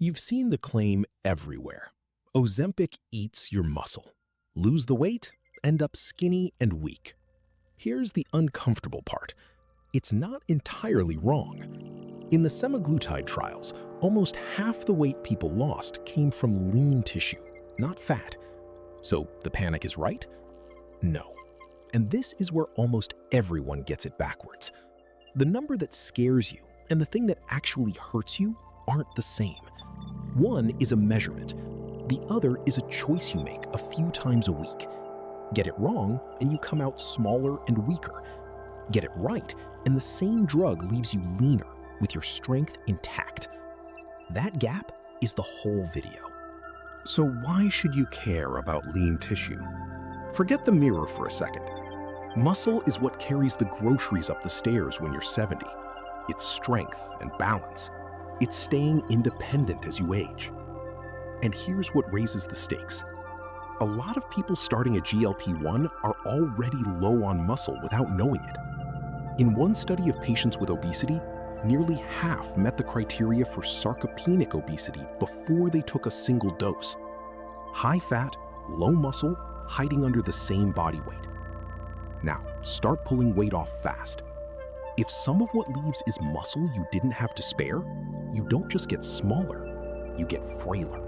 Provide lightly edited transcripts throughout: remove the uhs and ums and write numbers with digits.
You've seen the claim everywhere. Ozempic eats your muscle. Lose the weight, end up skinny and weak. Here's the uncomfortable part. It's not entirely wrong. In the semaglutide trials, almost half the weight people lost came from lean tissue, not fat. So the panic is right? No. And this is where almost everyone gets it backwards. The number that scares you and the thing that actually hurts you aren't the same. One is a measurement. The other is a choice you make a few times a week. Get it wrong, and you come out smaller and weaker. Get it right, and the same drug leaves you leaner with your strength intact. That gap is the whole video. So why should you care about lean tissue? Forget the mirror for a second. Muscle is what carries the groceries up the stairs when you're 70. It's strength and balance. It's staying independent as you age. And here's what raises the stakes. A lot of people starting a GLP-1 are already low on muscle without knowing it. In one study of patients with obesity, nearly half met the criteria for sarcopenic obesity before they took a single dose. High fat, low muscle, hiding under the same body weight. Now, start pulling weight off fast. If some of what leaves is muscle you didn't have to spare, you don't just get smaller, you get frailer.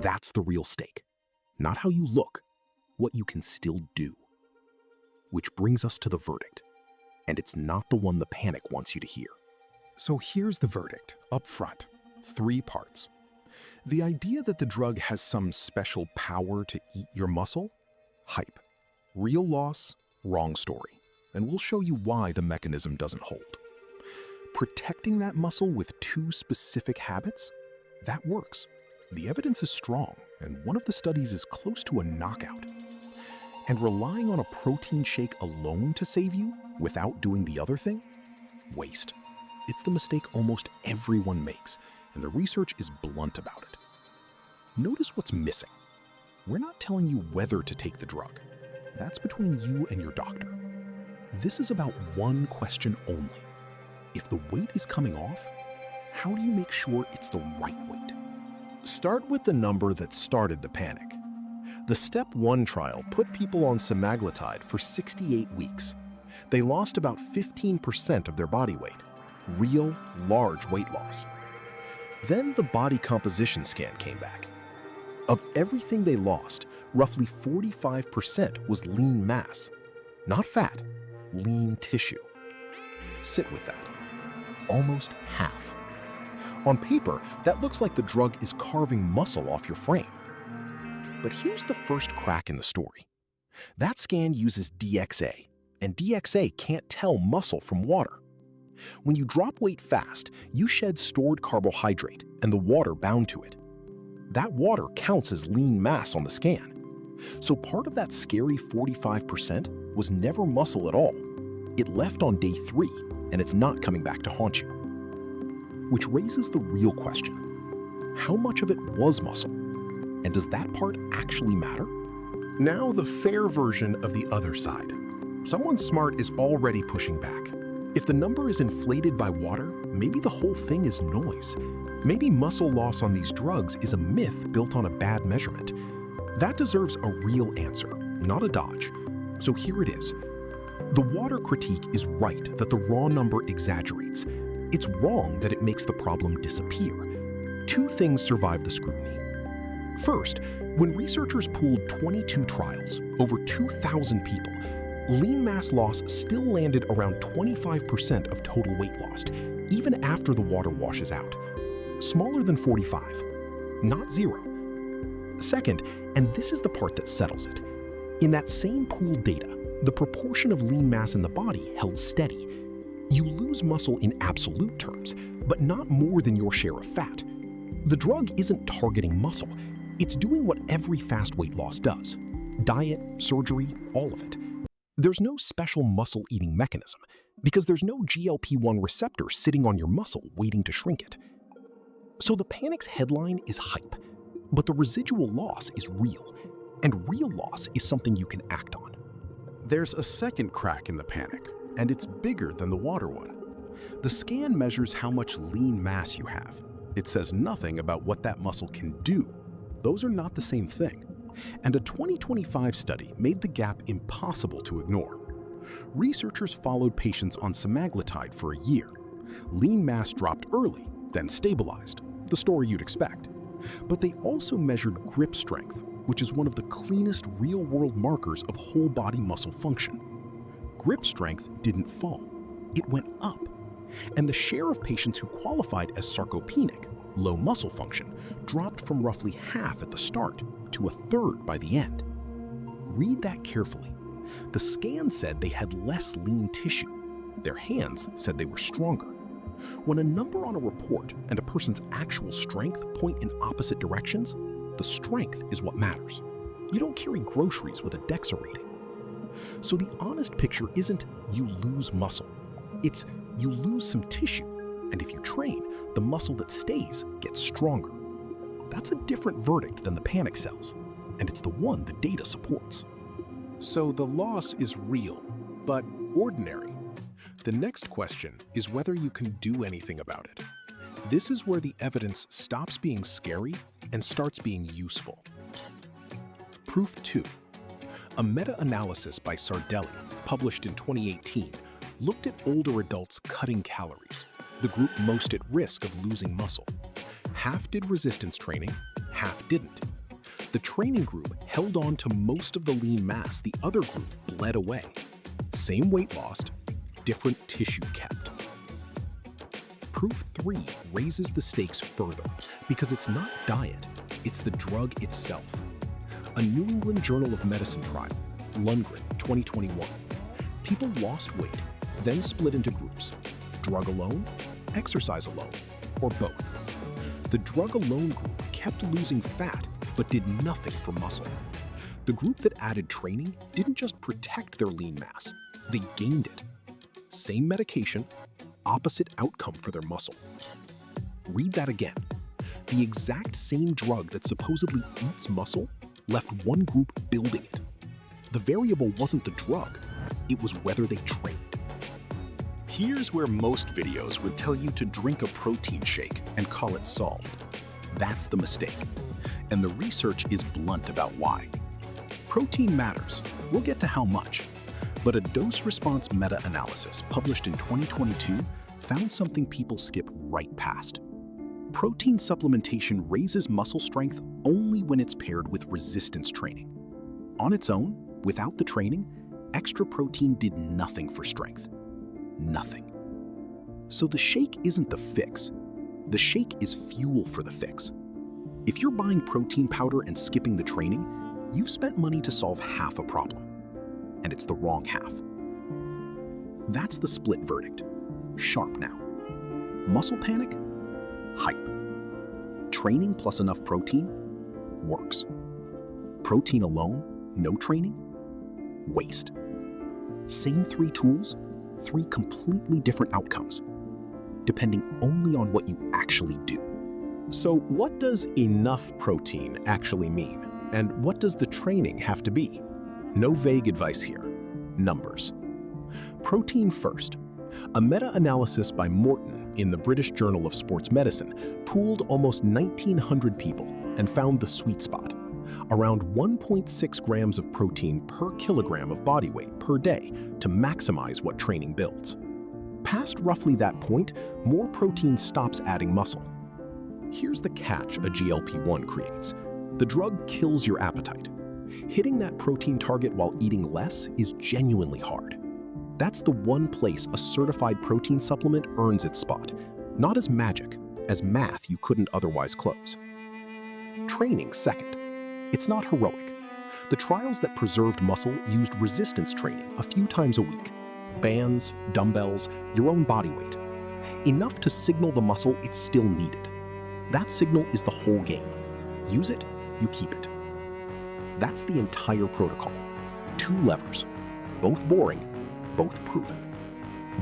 That's the real stake. Not how you look, what you can still do. Which brings us to the verdict. And it's not the one the panic wants you to hear. So here's the verdict, up front. 3 parts. The idea that the drug has some special power to eat your muscle? Hype. Real loss? Wrong story. And we'll show you why the mechanism doesn't hold. Protecting that muscle with 2 specific habits? That works. The evidence is strong, and one of the studies is close to a knockout. And relying on a protein shake alone to save you, without doing the other thing? Waste. It's the mistake almost everyone makes, and the research is blunt about it. Notice what's missing. We're not telling you whether to take the drug. That's between you and your doctor. This is about one question only. If the weight is coming off, how do you make sure it's the right weight? Start with the number that started the panic. The Step 1 trial put people on semaglutide for 68 weeks. They lost about 15% of their body weight. Real, large weight loss. Then the body composition scan came back. Of everything they lost, roughly 45% was lean mass. Not fat, lean tissue. Sit with that. Almost half. On paper, that looks like the drug is carving muscle off your frame. But here's the first crack in the story. That scan uses DXA, and DXA can't tell muscle from water. When you drop weight fast, you shed stored carbohydrate and the water bound to it. That water counts as lean mass on the scan. So part of that scary 45% was never muscle at all. It left on day 3, and it's not coming back to haunt you. Which raises the real question. How much of it was muscle? And does that part actually matter? Now the fair version of the other side. Someone smart is already pushing back. If the number is inflated by water, maybe the whole thing is noise. Maybe muscle loss on these drugs is a myth built on a bad measurement. That deserves a real answer, not a dodge. So here it is. The water critique is right that the raw number exaggerates. It's wrong that it makes the problem disappear. 2 things survive the scrutiny. First, when researchers pooled 22 trials, over 2,000 people, lean mass loss still landed around 25% of total weight lost, even after the water washes out. Smaller than 45, not 0. Second, and this is the part that settles it, in that same pooled data, the proportion of lean mass in the body held steady. You lose muscle in absolute terms, but not more than your share of fat. The drug isn't targeting muscle. It's doing what every fast weight loss does. Diet, surgery, all of it. There's no special muscle-eating mechanism because there's no GLP-1 receptor sitting on your muscle waiting to shrink it. So the panic's headline is hype, but the residual loss is real, and real loss is something you can act on. There's a second crack in the panic, and it's bigger than the water one. The scan measures how much lean mass you have, It says nothing about what that muscle can do. Those are not the same thing. And a 2025 study made the gap impossible to ignore. Researchers followed patients on semaglutide for a year. Lean mass dropped early, then stabilized, the story you'd expect. But they also measured grip strength, which is one of the cleanest real-world markers of whole body muscle function. Grip strength didn't fall, it went up. And the share of patients who qualified as sarcopenic, low muscle function, dropped from roughly half at the start to a third by the end. Read that carefully. The scan said they had less lean tissue. Their hands said they were stronger. When a number on a report and a person's actual strength point in opposite directions, the strength is what matters. You don't carry groceries with a DEXA rating. So the honest picture isn't you lose muscle. It's you lose some tissue, and if you train, the muscle that stays gets stronger. That's a different verdict than the panic sells, and it's the one the data supports. So the loss is real, but ordinary. The next question is whether you can do anything about it. This is where the evidence stops being scary and starts being useful. Proof 2. A meta-analysis by Sardelli, published in 2018, looked at older adults cutting calories, the group most at risk of losing muscle. Half did resistance training, half didn't. The training group held on to most of the lean mass the other group bled away. Same weight lost, different tissue kept. Proof 3 raises the stakes further because it's not diet, it's the drug itself. A New England Journal of Medicine trial, Lundgren, 2021. People lost weight, then split into groups, drug alone, exercise alone, or both. The drug alone group kept losing fat but did nothing for muscle. The group that added training didn't just protect their lean mass, they gained it. Same medication, opposite outcome for their muscle. Read that again. The exact same drug that supposedly eats muscle left one group building it. The variable wasn't the drug, it was whether they trained. Here's where most videos would tell you to drink a protein shake and call it solved. That's the mistake. And the research is blunt about why. Protein matters. We'll get to how much. But a dose-response meta-analysis published in 2022 found something people skip right past. Protein supplementation raises muscle strength only when it's paired with resistance training. On its own, without the training, extra protein did nothing for strength. Nothing. So the shake isn't the fix. The shake is fuel for the fix. If you're buying protein powder and skipping the training, you've spent money to solve half a problem. And it's the wrong half. That's the split verdict. Sharp now. Muscle panic? Hype. Training plus enough protein? Works. Protein alone, no training? Waste. Same 3 tools, 3 completely different outcomes, depending only on what you actually do. So what does enough protein actually mean? And what does the training have to be? No vague advice here. Numbers. Protein first. A meta-analysis by Morton in the British Journal of Sports Medicine pooled almost 1,900 people and found the sweet spot, around 1.6 grams of protein per kilogram of body weight per day to maximize what training builds. Past roughly that point, more protein stops adding muscle. Here's the catch a GLP-1 creates. The drug kills your appetite. Hitting that protein target while eating less is genuinely hard. That's the one place a certified protein supplement earns its spot, not as magic, as math you couldn't otherwise close. Training second. It's not heroic. The trials that preserved muscle used resistance training a few times a week. Bands, dumbbells, your own body weight. Enough to signal the muscle it's still needed. That signal is the whole game. Use it, you keep it. That's the entire protocol. 2 levers, both boring, both proven.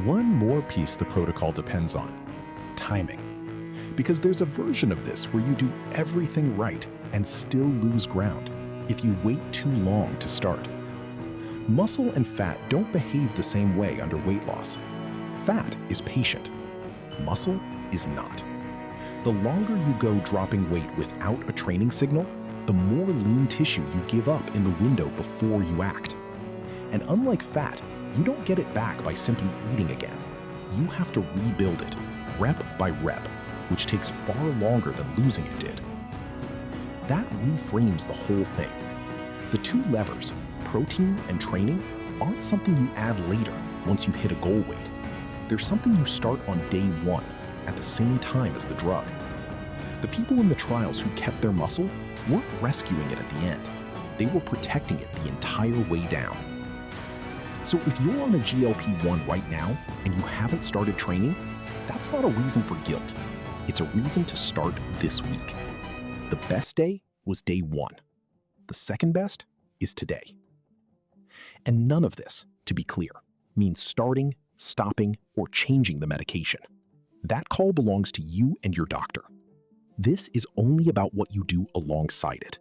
One more piece the protocol depends on: timing. Because there's a version of this where you do everything right and still lose ground if you wait too long to start. Muscle and fat don't behave the same way under weight loss. Fat is patient. Muscle is not. The longer you go dropping weight without a training signal, the more lean tissue you give up in the window before you act. And unlike fat, you don't get it back by simply eating again. You have to rebuild it, rep by rep, which takes far longer than losing it did. That reframes the whole thing. The two levers, protein and training, aren't something you add later once you've hit a goal weight. They're something you start on day one, at the same time as the drug. The people in the trials who kept their muscle weren't rescuing it at the end. They were protecting it the entire way down. So if you're on a GLP-1 right now and you haven't started training, that's not a reason for guilt. It's a reason to start this week. The best day was day one. The second best is today. And none of this, to be clear, means starting, stopping, or changing the medication. That call belongs to you and your doctor. This is only about what you do alongside it.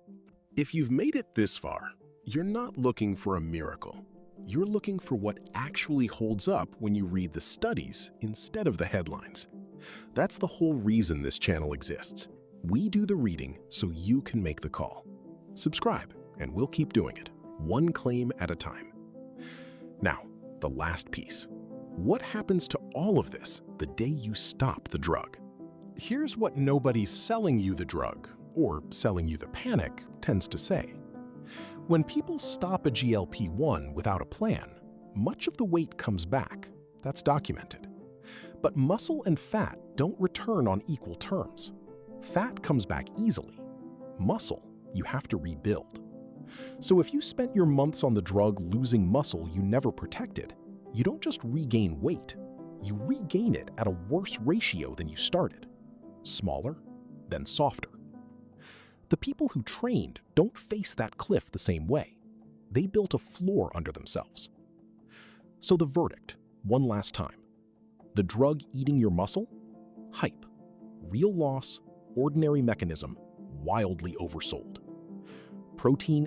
If you've made it this far, you're not looking for a miracle. You're looking for what actually holds up when you read the studies instead of the headlines. That's the whole reason this channel exists. We do the reading so you can make the call. Subscribe, and we'll keep doing it, one claim at a time. Now, the last piece. What happens to all of this the day you stop the drug? Here's what nobody's selling you the drug, or selling you the panic, tends to say. When people stop a GLP-1 without a plan, much of the weight comes back. That's documented. But muscle and fat don't return on equal terms. Fat comes back easily. Muscle, you have to rebuild. So if you spent your months on the drug losing muscle you never protected, you don't just regain weight, you regain it at a worse ratio than you started. Smaller, then softer. The people who trained don't face that cliff the same way. They built a floor under themselves. So the verdict, one last time. The drug eating your muscle? Hype. Real loss, ordinary mechanism, wildly oversold. Protein